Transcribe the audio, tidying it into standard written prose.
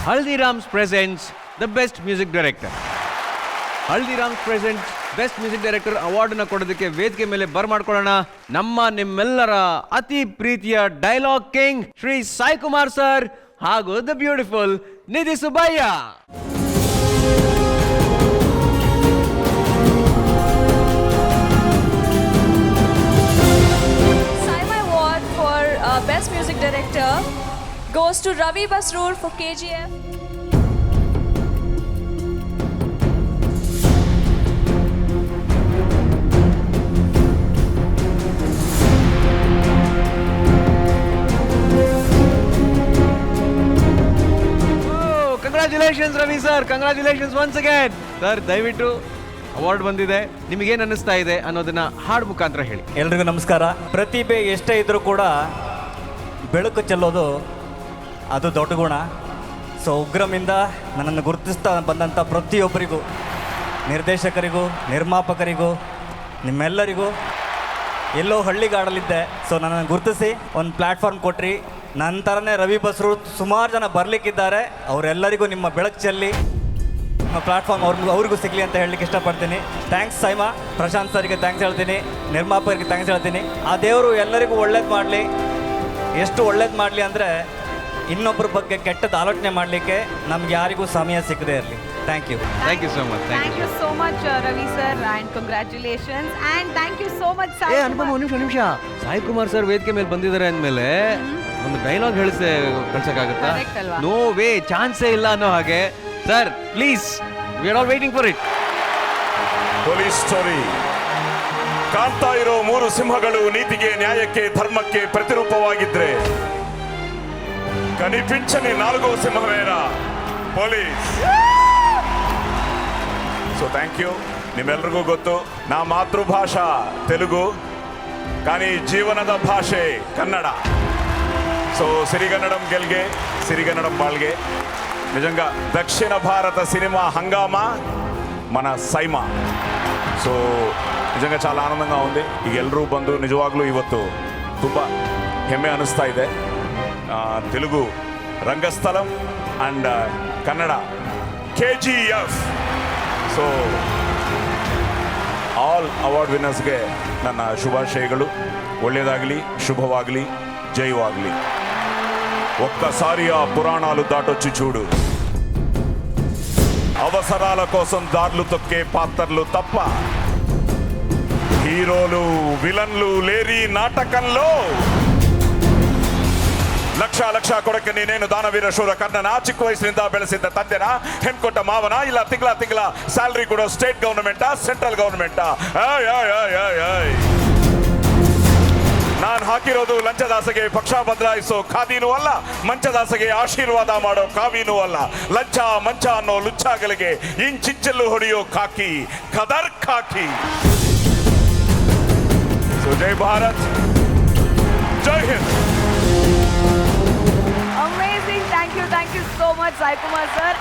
Haldiram's presents the best music director. Haldiram's presents best music director award ನ ಕೊಡೋದಕ್ಕೆ ವೇದಿಕೆ ಮೇಲೆ ಬರ್ಮಾಡ್ಕೊಳ್ಳೋಣ ನಮ್ಮ ನಿಮ್ಮೆಲ್ಲರ ಅತಿ ಪ್ರೀತಿಯ dialogue king Shri Sai Kumar sir ಹಾಗೂ the beautiful Nidhi Subbaiah. Saima Award for Best Music Director goes to Ravi Basroor for KGF. Congratulations Ravi sir, congratulations once again. Sir ದಯವಿಟ್ಟು ಅವಾರ್ಡ್ ಬಂದಿದೆ, ನಿಮಗೇನು ಅನ್ನಿಸ್ತಾ ಇದೆ ಅನ್ನೋದನ್ನ ಹಾಡು ಮುಖಾಂತರ ಹೇಳಿ. ಎಲ್ರಿಗೂ ನಮಸ್ಕಾರ. ಪ್ರತಿಭೆ ಎಷ್ಟೇ ಇದ್ರೂ ಕೂಡ ಬೆಳಕು ಚೆಲ್ಲೋದು ಅದು ದೊಡ್ಡ ಗುಣ. ಸೊ ಉಗ್ರಮಿಂದ ನನ್ನನ್ನು ಗುರುತಿಸ್ತಾ ಬಂದಂಥ ಪ್ರತಿಯೊಬ್ಬರಿಗೂ, ನಿರ್ದೇಶಕರಿಗೂ, ನಿರ್ಮಾಪಕರಿಗೂ, ನಿಮ್ಮೆಲ್ಲರಿಗೂ, ಎಲ್ಲೋ ಹಳ್ಳಿಗಾಡಲಿದ್ದೆ, ಸೊ ನನ್ನನ್ನು ಗುರುತಿಸಿ ಒಂದು ಪ್ಲ್ಯಾಟ್ಫಾರ್ಮ್ ಕೊಟ್ರಿ. ನನ್ನ ಥರನೇ ರವಿ ಬಸ್ರು ಸುಮಾರು ಜನ ಬರಲಿಕ್ಕಿದ್ದಾರೆ, ಅವರೆಲ್ಲರಿಗೂ ನಿಮ್ಮ ಬೆಳಕು ಚೆಲ್ಲಿ ನಿಮ್ಮ ಪ್ಲ್ಯಾಟ್ಫಾರ್ಮ್ ಅವ್ರಿಗೂ ಸಿಗಲಿ ಅಂತ ಹೇಳಲಿಕ್ಕೆ ಇಷ್ಟಪಡ್ತೀನಿ. ಥ್ಯಾಂಕ್ಸ್ ಸೈಮಾ. ಪ್ರಶಾಂತ್ ಸರಿಗೆ ಥ್ಯಾಂಕ್ಸ್ ಹೇಳ್ತೀನಿ, ನಿರ್ಮಾಪಕರಿಗೆ ಥ್ಯಾಂಕ್ಸ್ ಹೇಳ್ತೀನಿ. ಆ ದೇವರು ಎಲ್ಲರಿಗೂ ಒಳ್ಳೇದು ಮಾಡಲಿ. ಎಷ್ಟು ಒಳ್ಳೇದು ಮಾಡಲಿ ಅಂದರೆ ಇನ್ನೊಬ್ಬರ ಬಗ್ಗೆ ಕೆಟ್ಟದ್ದು ಆಲೋಚನೆ ಮಾಡಲಿಕ್ಕೆ ನಮ್ಗೆ ಯಾರಿಗೂ ಸಮಯ ಸಿಕ್ಕದೇ ಇರಲಿ. Thank you. Thank you so much. Thank you so much, Ravi sir, and congratulations. And thank you so much, Sai. ಅನುಪಮ ನಿಮಿಷ, ಸಾಯಿ ಕುಮಾರ್ ಸರ್ ವೇದಿಕೆ ಮೇಲೆ ಬಂದಿದ್ದಾರೆ ಅಂದಮೇಲೆ ಒಂದು ಡೈಲಾಗ್ ಕಳ್ಸಕ್ಕಾಗತ್ತಾ? Correct ಅಲ್ವಾ? ನೋ ವೇ, ಚಾನ್ಸೇ ಇಲ್ಲ ಅನ್ನೋ ಹಾಗೆ. Sir please, we are all waiting for it. Police story. ಕಾಣ್ತಾ ಇರೋ ಮೂರು ಸಿಂಹಗಳು ನೀತಿಗೆ, ನ್ಯಾಯಕ್ಕೆ, ಧರ್ಮಕ್ಕೆ ಪ್ರತಿರೂಪವಾಗಿದ್ರೆ ಕನಿಪಿಂಚನೆ ನಾಲ್ಗೋ ಸಿಂಹವೇನ ಪೊಲೀಸ್. So thank you. ನಿಮ್ಮೆಲ್ರಿಗೂ ಗೊತ್ತು ನಾ ಮಾತೃಭಾಷಾ ತೆಲುಗು, కానీ ಜೀವನದ ಭಾಷೆ ಕನ್ನಡ. సో సిరిగన్నడం గెలిగే, సిరిగన్నడం బాల్గే. నిజంగా దక్షిణ భారత సినిమా హంగామా మన సైమా. సో నిజంగా చాలా ఆనందంగా ఉంది. ಈಗ ಎಲ್ಲರೂ ಬಂದು ನಿಜವಾಗ್ಲೂ ಇವತ್ತು ತುಂಬ ಹೆಮ್ಮೆ ಅನ್ನಿಸ್ತಾ ಇದೆ. Telugu Rangasthalam and Kannada KGF. So all award ವಿನ್ನರ್ಸ್ಗೆ ನನ್ನ ಶುಭಾಶಯಗಳು. ఒళ్ళేదాగಲಿ, శుభవాగಲಿ, జయవాగలి. ఒక్కసారి ఆ పురాణాలు దాటొచ్చి చూడు. అవసరాల కోసం దారులు తొక్కే పాత్రలు తప్ప హీరోలు విలన్లు లేరి నాటకంలో. ಲಕ್ಷ ಕೊಡಕ್ಕೆ నేను ದಾನವೀರ ಶೂರ ಕರ್ಣನ, ಚಿಕ್ಕ ವಯಸ್ಸಿನಿಂದ ಬೆಳೆಸಿದ್ದ ತಂದೆನ, ಹೆಣ್ಕೊಟ್ಟ ಮಾವನ, ಇಲ್ಲ ತಿಂಗಳ ಸ್ಯಾಲರಿ ಕೊಡೋ ಸ್ಟೇಟ್ ಗವರ್ನಮೆಂಟಾ, ಸೆಂಟ್ರಲ್ ಗವರ್ನಮೆಂಟಾ? ನಾನು ಹಾಕಿರೋದು ಲಂಚದಾಸೆಗೆ ಪಕ್ಷ ಬದಲಾಯಿಸೋ ಖಾದಿನೂ ಅಲ್ಲ, ಮಂಚದಾಸೆಗೆ ಆಶೀರ್ವಾದ ಮಾಡೋ ಕಾವಿನೂ ಅಲ್ಲ. ಲಂಚ ಮಂಚ ಅನ್ನೋ ಲುಚ್ಚಾಗಳಿಗೆ ಇಂಚಿಂಚಲ್ಲು ಹೊಡೆಯೋ ಖಾಕಿ, ಖದರ್ ಖಾಕಿ. ಸೊ ಜೈ ಭಾರತ್, ಜೈ Hind. Amazing. Thank you so much, Sai Kumar sir.